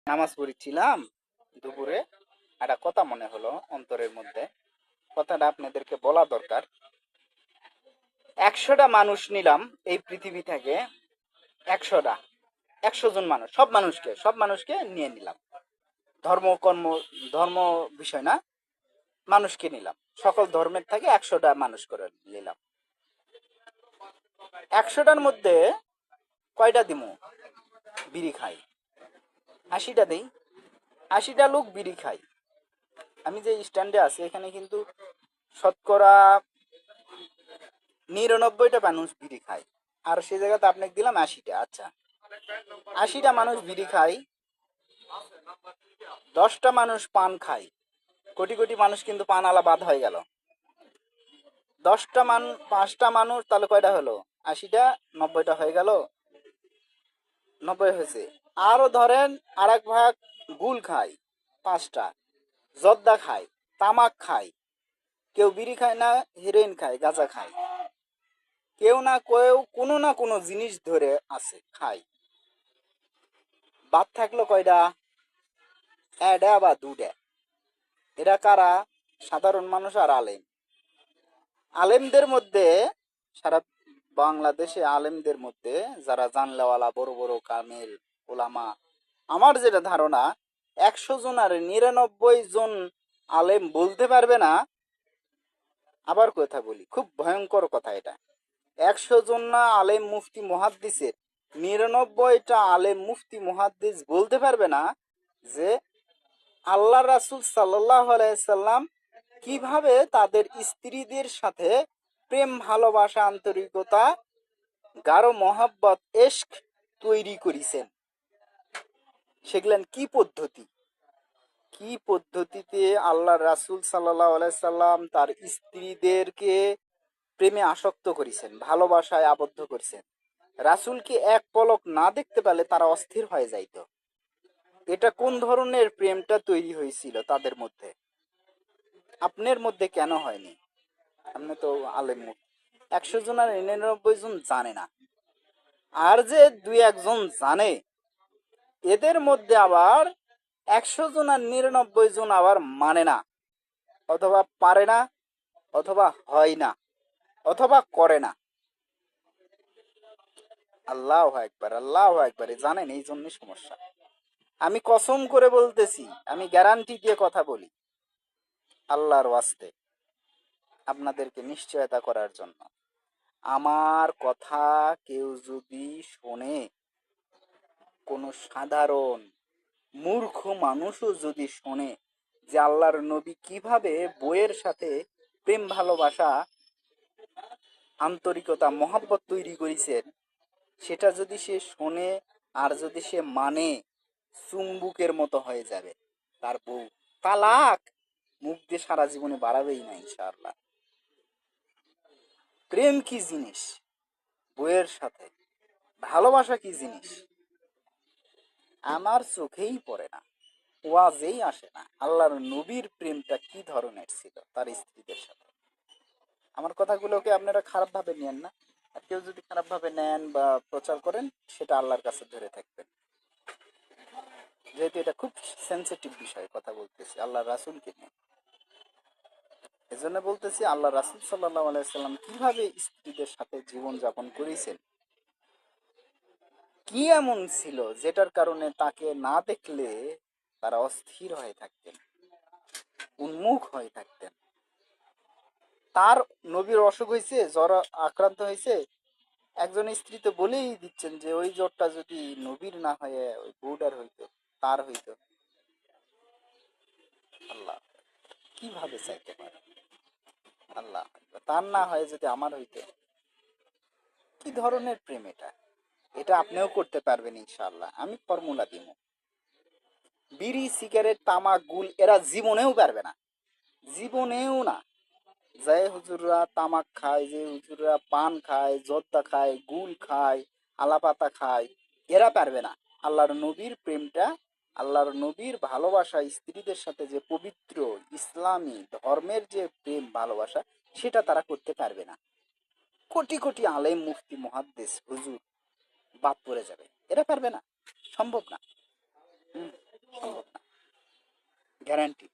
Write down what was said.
নামাজ পড়েছিলাম দুপুরে, একটা কথা মনে হলো অন্তরের মধ্যে। কথাটা আপনাদেরকে বলা দরকার। 100টা মানুষ নিলাম এই পৃথিবী থেকে। 100টা, 100 জন মানুষ, সব মানুষকে নিয়ে নিলাম। ধর্ম কর্ম, ধর্ম বিষয় না, মানুষকে নিলাম। সকল ধর্মের থেকে 100টা মানুষ করে নিলাম। 100টার মধ্যে কয়টা দিমু? বিড়ি খাই। 80টা দেই। 80টা লোক বিড়ি খাই। আমি যে স্ট্যান্ডে আছি এখানে কিন্তু শতকরা 99টা মানুষ বিড়ি খায়। আর সেই জায়গাতে আপনাকে দিলাম 80টা। আচ্ছা, 80টা মানুষ বিড়ি খায়, 10টা মানুষ পান খায়। কোটি কোটি মানুষ কিন্তু পান আলা বাদ হয়ে গেল। 5টা মানুষ, তাহলে কয়টা হলো? 80টা, 90টা হয়ে গেল। 90 হয়েছে। আরো ধরেন আর এক ভাগ গুল খায়, 5টা। জর্দা খায়, তামাক খায়। কেউ বিড়ি খায় না, হিরোইন খায়, গাঁজা খায়। কেউ না কেউ কোনো না কোনো জিনিস ধরে আছে, খায়। বাদ থাকলো কয়টা? একটা বা দুটা। এরা কারা? সাধারণ মানুষ আর আলেম। আলেমদের মধ্যে, সারা বাংলাদেশে আলেমদের মধ্যে যারা জানলেওয়ালা, বড় বড় কামেল ওলামা, আমার যেটা ধারণা, 100 জন আর 99 জন আলেম বলতে পারবে না। আবার কথা বলি, খুব ভয়ঙ্কর কথা এটা। 100 জন না আলেম মুফতি মুহাদ্দিসের 99টা আলেম মুফতি মুহাদ্দিস বলতে পারবে না যে আল্লাহ রাসূল সাল্লাল্লাহু আলাইহি সাল্লাম কিভাবে তাদের স্ত্রীদের সাথে প্রেম, ভালোবাসা, আন্তরিকতা, গাঢ় মহাব্বত, এশক তৈরি করেছেন। সেগুলেন কি পদ্ধতি, কি পদ্ধতিতে আল্লাহ রাসূল সাল্লাল্লাহু আলাইহি সাল্লাম তার স্ত্রীদেরকে প্রেমে আসক্ত করেছেন, ভালোবাসায় আবদ্ধ করেছেন। রাসূলকে এক পলক না দেখতে পেলে তারা অস্থির হয়ে যাইত। এটা কোন ধরনের প্রেমটা তৈরি হয়েছিল তাদের মধ্যে? আপনার মধ্যে কেন হয়নি? আপনি তো আলেম মুফতি। 100 জন আর 99 জন জানে না। আর যে 2-1 জন জানে, এদের মধ্যে আবার 100 জন আর 99 জন আবার মানে না, অথবা পারে না, অথবা হয় না, অথবা করে না। আল্লাহু আকবার, আল্লাহু আকবার। জানেন এই জন্যই সমস্যা। আমি কসম করে বলতেছি, আমি গ্যারান্টি দিয়ে কথা বলি আল্লাহর ওয়াস্তে, আপনাদেরকে নিশ্চয়তা করার জন্য। আমার কথা কেউ যদি শোনে, কোনো সাধারণ মূর্খ মানুষও যদি শোনে যে আল্লাহর নবী কিভাবে বইয়ের সাথে প্রেম, ভালোবাসা, আন্তরিকতা, মহাব্বত তৈরি করেছেন, সেটা যদি সে শোনে আর যদি সে মানে, চুম্বুকের মতো হয়ে যাবে তার বউ। তালাক মুখ দিয়ে সারা জীবনে বাড়াবেই না ইনশাআল্লাহ। প্রেম কি জিনিস, বইয়ের সাথে ভালোবাসা কি জিনিস, আমার চোখেই পড়ে না, ওয়াজেই আসে না। আল্লাহর নবীর প্রেমটা কি ধরনের ছিল তার স্ত্রীদের সাথে। আমার কথাগুলোকে আপনারা খারাপ ভাবে নেন না। আর কেউ যদি খারাপ ভাবে নেন বা প্রচার করেন, সেটা আল্লাহর কাছে ধরে থাকবেন। যেহেতু এটা খুব সেন্সিটিভ বিষয় কথা বলতেছি আল্লাহ রাসূলকে নিয়ে, এজন্য বলতেছি আল্লাহ রাসূল সাল্লাল্লাহু আলাইহি সাল্লাম কিভাবে স্ত্রীদের সাথে জীবন যাপন করেছেন। কি এমন ছিল যেটার কারণে তাকে না দেখলে তারা অস্থির হয়ে থাকতেন, উন্মুখ হয়ে থাকতেন। তার নবীর অসুখ হয়েছে, জ্বর আক্রান্ত হয়েছে, একজন স্ত্রী তো বলেই দিচ্ছেন যে ওই জ্বরটা যদি নবীর না হয়ে ওই বউটার হইতো, তার হইতো। আল্লাহ কিভাবে চাইতে পারে? আল্লাহ, তার না হয় যদি আমার হইতো। কি ধরনের প্রেম এটা? এটা আপনিও করতে পারবেন ইনশাআল্লাহ, আমি ফর্মুলা দিব। বিড়ি, সিগারেট, তামাক, গুল এরা জীবনেও পারবে না, জীবনেও না। যে হুজুররা তামাক খায়, যে হুজুররা পান খায়, জর্দা খায়, গুল খায়, আলাপাতা খায়, এরা পারবে না আল্লাহর নবীর প্রেমটা, আল্লাহর নবীর ভালোবাসা, স্ত্রীদের সাথে যে পবিত্র ইসলামী ধর্মের যে প্রেম ভালোবাসা, সেটা তারা করতে পারবে না। কোটি কোটি আলেম মুফতি মুহাদ্দিস হুজুর বাদ পড়ে যাবে, এরা পারবে না, সম্ভব না। হুম। গ্যারান্টি।